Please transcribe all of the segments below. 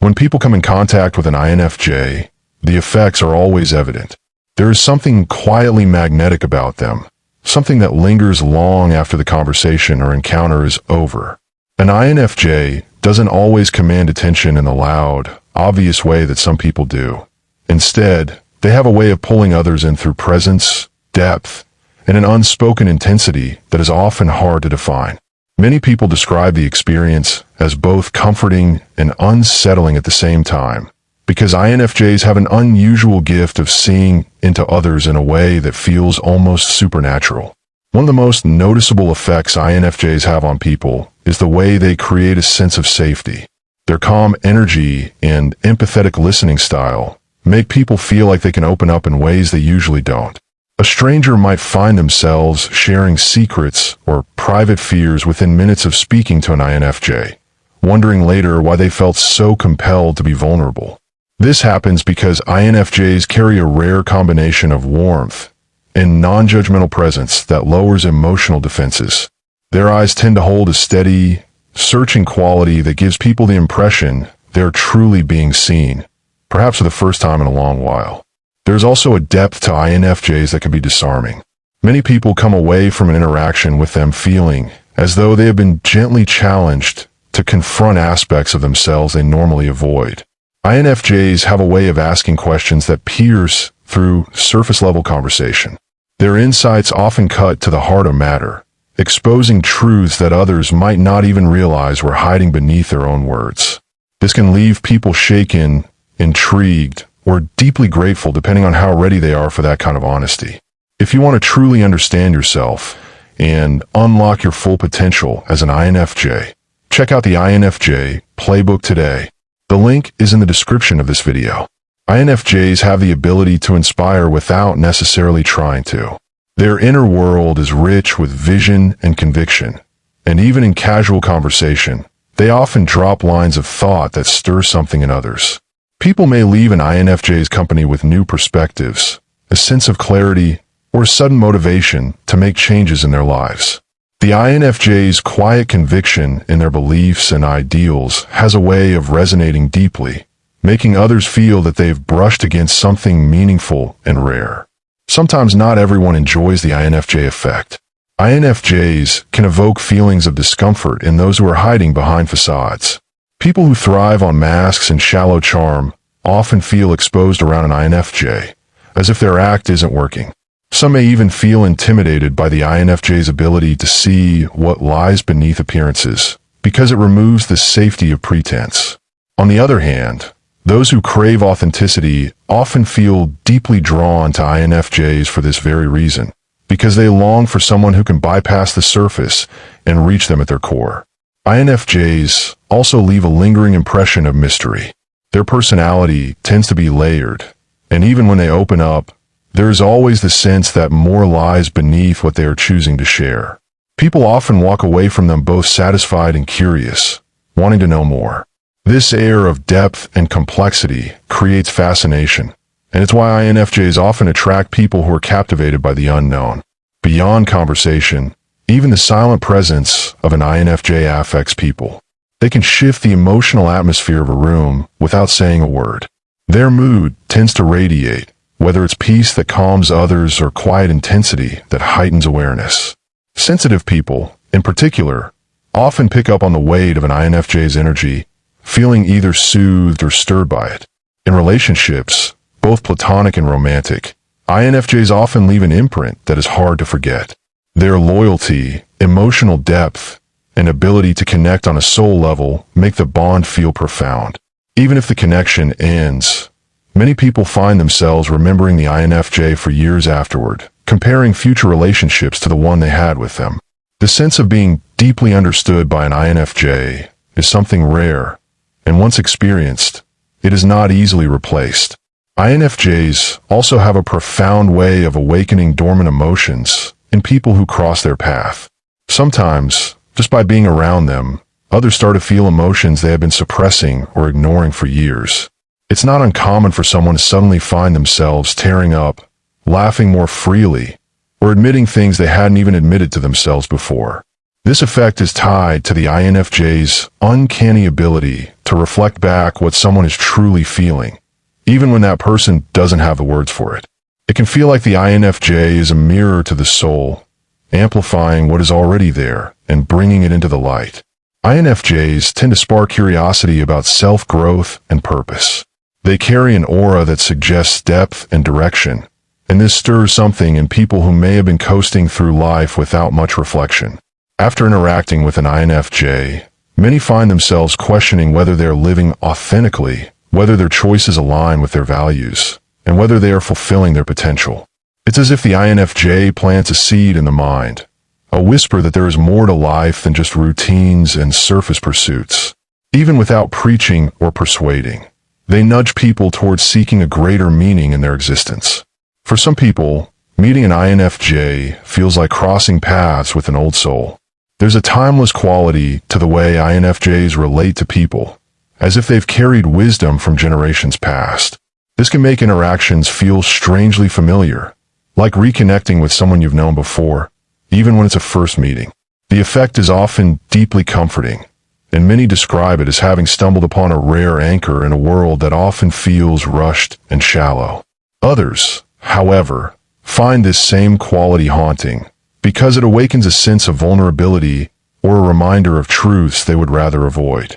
When people come in contact with an INFJ, the effects are always evident. There is something quietly magnetic about them, something that lingers long after the conversation or encounter is over. An INFJ doesn't always command attention in the loud, obvious way that some people do. Instead, they have a way of pulling others in through presence, depth, and an unspoken intensity that is often hard to define. Many people describe the experience as both comforting and unsettling at the same time, because INFJs have an unusual gift of seeing into others in a way that feels almost supernatural. One of the most noticeable effects INFJs have on people is the way they create a sense of safety. Their calm energy and empathetic listening style make people feel like they can open up in ways they usually don't. A stranger might find themselves sharing secrets or private fears within minutes of speaking to an INFJ, wondering later why they felt so compelled to be vulnerable. This happens because INFJs carry a rare combination of warmth and non-judgmental presence that lowers emotional defenses. Their eyes tend to hold a steady, searching quality that gives people the impression they're truly being seen, perhaps for the first time in a long while. There's also a depth to INFJs that can be disarming. Many people come away from an interaction with them feeling as though they have been gently challenged to confront aspects of themselves they normally avoid. INFJs have a way of asking questions that pierce through surface-level conversation. Their insights often cut to the heart of matter, exposing truths that others might not even realize were hiding beneath their own words. This can leave people shaken, intrigued, or deeply grateful depending on how ready they are for that kind of honesty. If you want to truly understand yourself and unlock your full potential as an INFJ, check out the INFJ Playbook today. The link is in the description of this video. INFJs have the ability to inspire without necessarily trying to. Their inner world is rich with vision and conviction, and even in casual conversation, they often drop lines of thought that stir something in others. People may leave an INFJ's company with new perspectives, a sense of clarity, or a sudden motivation to make changes in their lives. The INFJ's quiet conviction in their beliefs and ideals has a way of resonating deeply, making others feel that they've brushed against something meaningful and rare. Sometimes not everyone enjoys the INFJ effect. INFJs can evoke feelings of discomfort in those who are hiding behind facades. People who thrive on masks and shallow charm often feel exposed around an INFJ, as if their act isn't working. Some may even feel intimidated by the INFJ's ability to see what lies beneath appearances, because it removes the safety of pretense. On the other hand, those who crave authenticity often feel deeply drawn to INFJs for this very reason, because they long for someone who can bypass the surface and reach them at their core. INFJs also leave a lingering impression of mystery. Their personality tends to be layered, and even when they open up, there is always the sense that more lies beneath what they are choosing to share. People often walk away from them both satisfied and curious, wanting to know more. This air of depth and complexity creates fascination, and it's why INFJs often attract people who are captivated by the unknown. Beyond conversation, even the silent presence of an INFJ affects people. They can shift the emotional atmosphere of a room without saying a word. Their mood tends to radiate, whether it's peace that calms others or quiet intensity that heightens awareness. Sensitive people, in particular, often pick up on the weight of an INFJ's energy, feeling either soothed or stirred by it. In relationships, both platonic and romantic, INFJs often leave an imprint that is hard to forget. Their loyalty, emotional depth, and ability to connect on a soul level make the bond feel profound. Even if the connection ends, many people find themselves remembering the INFJ for years afterward, comparing future relationships to the one they had with them. The sense of being deeply understood by an INFJ is something rare, and once experienced, it is not easily replaced. INFJs also have a profound way of awakening dormant emotions in people who cross their path. Sometimes, just by being around them, others start to feel emotions they have been suppressing or ignoring for years. It's not uncommon for someone to suddenly find themselves tearing up, laughing more freely, or admitting things they hadn't even admitted to themselves before. This effect is tied to the INFJ's uncanny ability to reflect back what someone is truly feeling, even when that person doesn't have the words for it. It can feel like the INFJ is a mirror to the soul, amplifying what is already there and bringing it into the light. INFJs tend to spark curiosity about self-growth and purpose. They carry an aura that suggests depth and direction, and this stirs something in people who may have been coasting through life without much reflection. After interacting with an INFJ, many find themselves questioning whether they're living authentically, whether their choices align with their values, and whether they are fulfilling their potential. It's as if the INFJ plants a seed in the mind, a whisper that there is more to life than just routines and surface pursuits. Even without preaching or persuading, they nudge people towards seeking a greater meaning in their existence. For some people, meeting an INFJ feels like crossing paths with an old soul. There's a timeless quality to the way INFJs relate to people, as if they've carried wisdom from generations past. This can make interactions feel strangely familiar, like reconnecting with someone you've known before, even when it's a first meeting. The effect is often deeply comforting, and many describe it as having stumbled upon a rare anchor in a world that often feels rushed and shallow. Others, however, find this same quality haunting, because it awakens a sense of vulnerability or a reminder of truths they would rather avoid.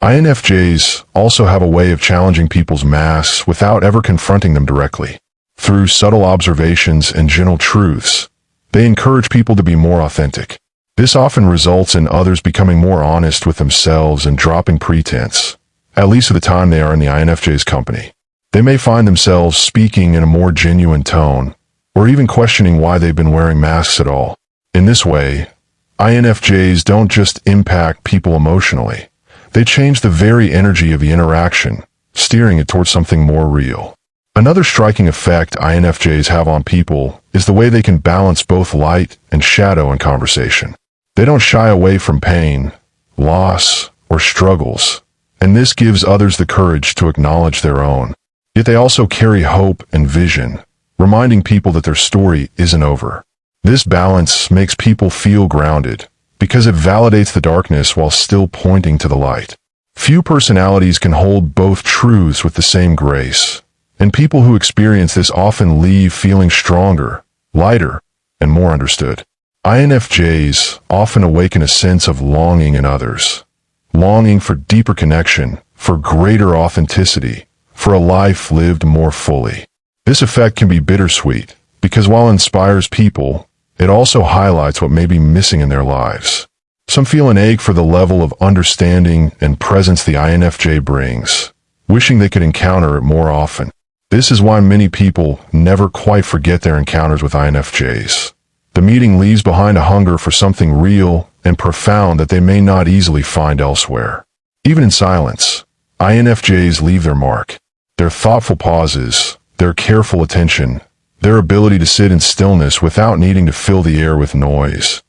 INFJs also have a way of challenging people's masks without ever confronting them directly. Through subtle observations and gentle truths, they encourage people to be more authentic. This often results in others becoming more honest with themselves and dropping pretense, at least at the time they are in the INFJ's company. They may find themselves speaking in a more genuine tone, or even questioning why they've been wearing masks at all. In this way, INFJs don't just impact people emotionally. They change the very energy of the interaction, steering it towards something more real. Another striking effect INFJs have on people is the way they can balance both light and shadow in conversation. They don't shy away from pain, loss, or struggles, and this gives others the courage to acknowledge their own. Yet they also carry hope and vision, reminding people that their story isn't over. This balance makes people feel grounded, because it validates the darkness while still pointing to the light. Few personalities can hold both truths with the same grace, and people who experience this often leave feeling stronger, lighter, and more understood. INFJs often awaken a sense of longing in others, longing for deeper connection, for greater authenticity, for a life lived more fully. This effect can be bittersweet, because while it inspires people, it also highlights what may be missing in their lives. Some feel an ache for the level of understanding and presence the INFJ brings, wishing they could encounter it more often. This is why many people never quite forget their encounters with INFJs. The meeting leaves behind a hunger for something real and profound that they may not easily find elsewhere. Even in silence, INFJs leave their mark. Their thoughtful pauses, their careful attention, their ability to sit in stillness without needing to fill the air with noise.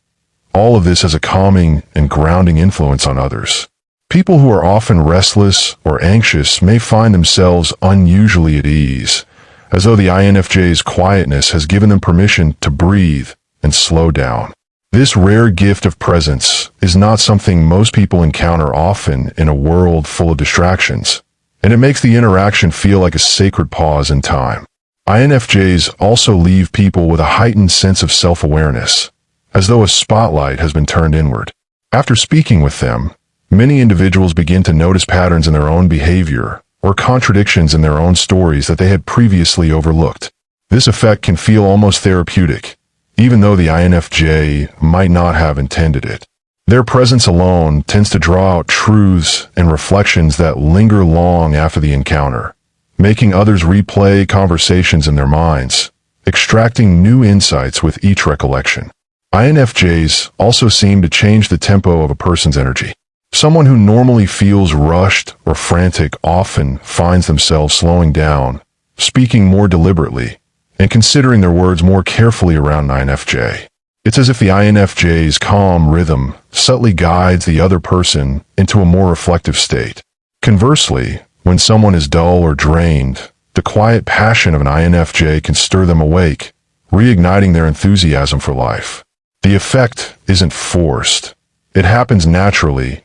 All of this has a calming and grounding influence on others. People who are often restless or anxious may find themselves unusually at ease, as though the INFJ's quietness has given them permission to breathe and slow down. This rare gift of presence is not something most people encounter often in a world full of distractions, and it makes the interaction feel like a sacred pause in time. INFJs also leave people with a heightened sense of self-awareness, as though a spotlight has been turned inward. After speaking with them, many individuals begin to notice patterns in their own behavior or contradictions in their own stories that they had previously overlooked. This effect can feel almost therapeutic, even though the INFJ might not have intended it. Their presence alone tends to draw out truths and reflections that linger long after the encounter, making others replay conversations in their minds, extracting new insights with each recollection. INFJs also seem to change the tempo of a person's energy. Someone who normally feels rushed or frantic often finds themselves slowing down, speaking more deliberately, and considering their words more carefully around an INFJ. It's as if the INFJ's calm rhythm subtly guides the other person into a more reflective state. Conversely, when someone is dull or drained, the quiet passion of an INFJ can stir them awake, reigniting their enthusiasm for life. The effect isn't forced. It happens naturally,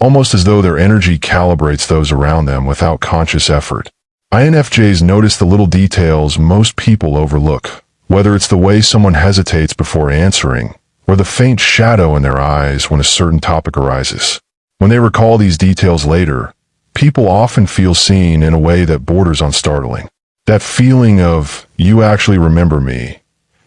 almost as though their energy calibrates those around them without conscious effort. INFJs notice the little details most people overlook, whether it's the way someone hesitates before answering, or the faint shadow in their eyes when a certain topic arises. When they recall these details later, people often feel seen in a way that borders on startling. That feeling of, "you actually remember me,"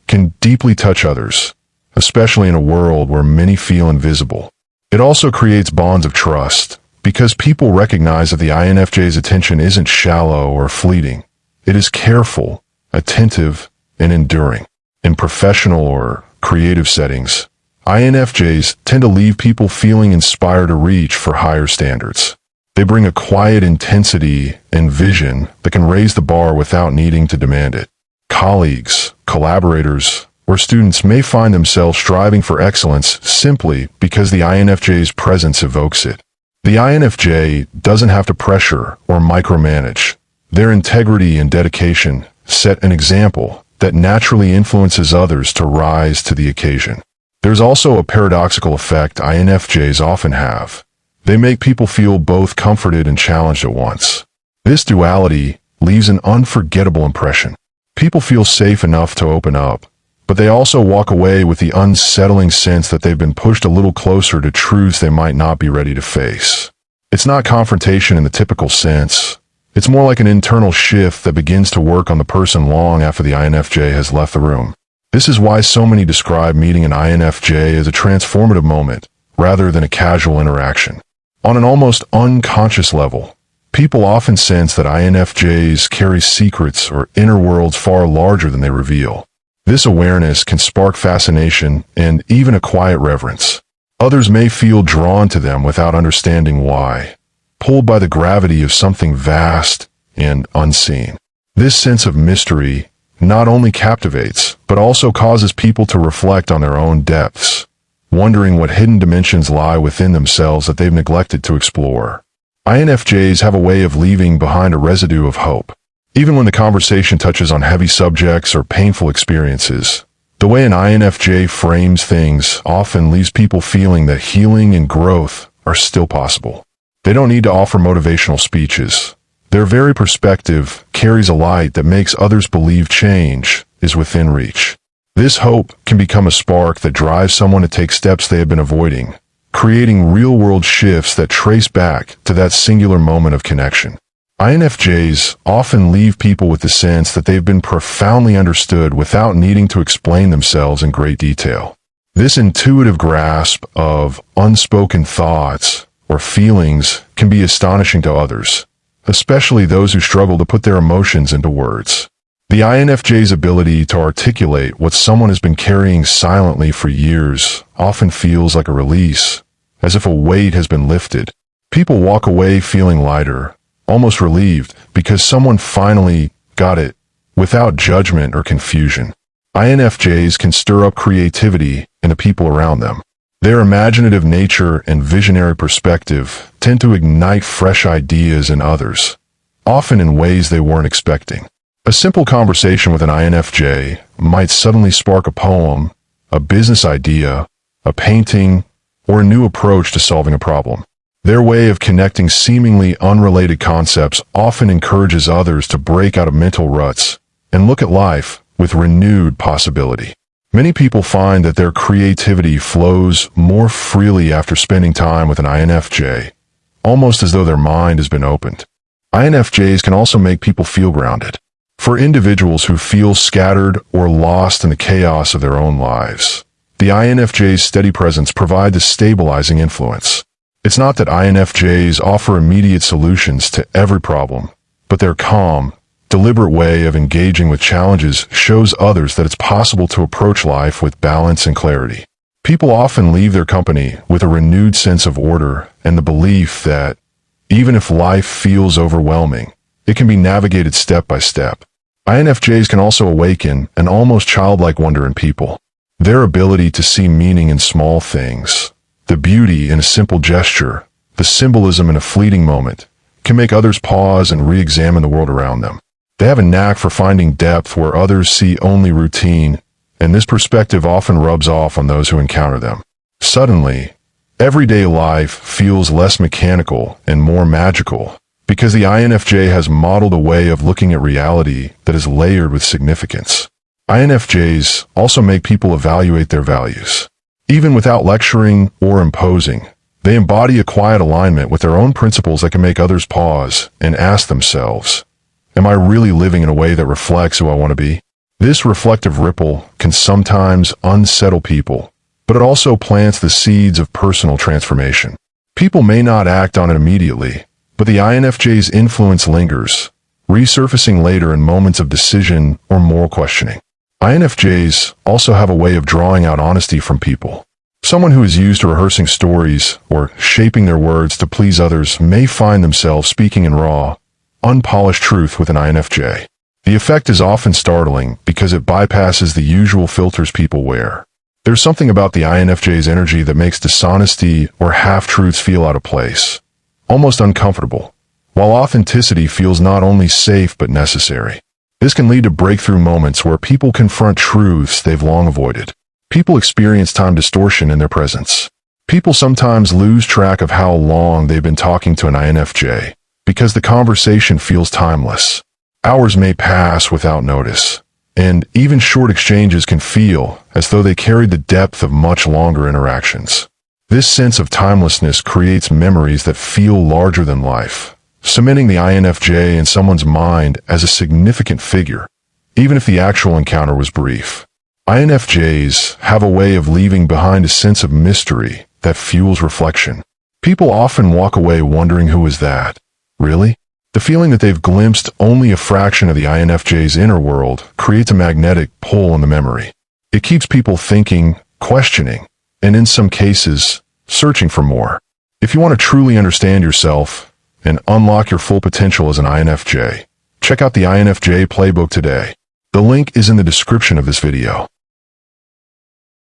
can deeply touch others, especially in a world where many feel invisible. It also creates bonds of trust, because people recognize that the INFJ's attention isn't shallow or fleeting. It is careful, attentive, and enduring. In professional or creative settings, INFJs tend to leave people feeling inspired to reach for higher standards. They bring a quiet intensity and vision that can raise the bar without needing to demand it. Colleagues, collaborators, or students may find themselves striving for excellence simply because the INFJ's presence evokes it. The INFJ doesn't have to pressure or micromanage. Their integrity and dedication set an example that naturally influences others to rise to the occasion. There's also a paradoxical effect INFJs often have. They make people feel both comforted and challenged at once. This duality leaves an unforgettable impression. People feel safe enough to open up, but they also walk away with the unsettling sense that they've been pushed a little closer to truths they might not be ready to face. It's not confrontation in the typical sense. It's more like an internal shift that begins to work on the person long after the INFJ has left the room. This is why so many describe meeting an INFJ as a transformative moment, rather than a casual interaction. On an almost unconscious level, people often sense that INFJs carry secrets or inner worlds far larger than they reveal. This awareness can spark fascination and even a quiet reverence. Others may feel drawn to them without understanding why, pulled by the gravity of something vast and unseen. This sense of mystery not only captivates, but also causes people to reflect on their own depths, wondering what hidden dimensions lie within themselves that they've neglected to explore. INFJs have a way of leaving behind a residue of hope. Even when the conversation touches on heavy subjects or painful experiences, the way an INFJ frames things often leaves people feeling that healing and growth are still possible. They don't need to offer motivational speeches. Their very perspective carries a light that makes others believe change is within reach. This hope can become a spark that drives someone to take steps they have been avoiding, creating real-world shifts that trace back to that singular moment of connection. INFJs often leave people with the sense that they've been profoundly understood without needing to explain themselves in great detail. This intuitive grasp of unspoken thoughts or feelings can be astonishing to others, especially those who struggle to put their emotions into words. The INFJ's ability to articulate what someone has been carrying silently for years often feels like a release, as if a weight has been lifted. People walk away feeling lighter, almost relieved, because someone finally got it, without judgment or confusion. INFJs can stir up creativity in the people around them. Their imaginative nature and visionary perspective tend to ignite fresh ideas in others, often in ways they weren't expecting. A simple conversation with an INFJ might suddenly spark a poem, a business idea, a painting, or a new approach to solving a problem. Their way of connecting seemingly unrelated concepts often encourages others to break out of mental ruts and look at life with renewed possibility. Many people find that their creativity flows more freely after spending time with an INFJ, almost as though their mind has been opened. INFJs can also make people feel grounded. For individuals who feel scattered or lost in the chaos of their own lives, the INFJ's steady presence provides a stabilizing influence. It's not that INFJs offer immediate solutions to every problem, but their calm, deliberate way of engaging with challenges shows others that it's possible to approach life with balance and clarity. People often leave their company with a renewed sense of order and the belief that, even if life feels overwhelming, it can be navigated step by step. INFJs can also awaken an almost childlike wonder in people. Their ability to see meaning in small things, the beauty in a simple gesture, the symbolism in a fleeting moment, can make others pause and re-examine the world around them. They have a knack for finding depth where others see only routine, and this perspective often rubs off on those who encounter them. Suddenly, Everyday life feels less mechanical and more magical because the INFJ has modeled a way of looking at reality that is layered with significance. INFJs also make people evaluate their values. Even without lecturing or imposing, they embody a quiet alignment with their own principles that can make others pause and ask themselves, am I really living in a way that reflects who I want to be? This reflective ripple can sometimes unsettle people, but it also plants the seeds of personal transformation. People may not act on it immediately, but the INFJ's influence lingers, resurfacing later in moments of decision or moral questioning. INFJs also have a way of drawing out honesty from people. Someone who is used to rehearsing stories or shaping their words to please others may find themselves speaking in raw, unpolished truth with an INFJ. The effect is often startling because it bypasses the usual filters people wear. There's something about the INFJ's energy that makes dishonesty or half-truths feel out of place, almost uncomfortable, while authenticity feels not only safe but necessary. This can lead to breakthrough moments where people confront truths they've long avoided. People experience time distortion in their presence. People sometimes lose track of how long they've been talking to an INFJ because the conversation feels timeless. Hours may pass without notice, and even short exchanges can feel as though they carry the depth of much longer interactions. This sense of timelessness creates memories that feel larger than life, cementing the INFJ in someone's mind as a significant figure, even if the actual encounter was brief. INFJs have a way of leaving behind a sense of mystery that fuels reflection. People often walk away wondering, who is that? Really? The feeling that they've glimpsed only a fraction of the INFJ's inner world creates a magnetic pull in the memory. It keeps people thinking, questioning, and in some cases, searching for more. If you want to truly understand yourself and unlock your full potential as an INFJ, check out the INFJ Playbook today. The link is in the description of this video.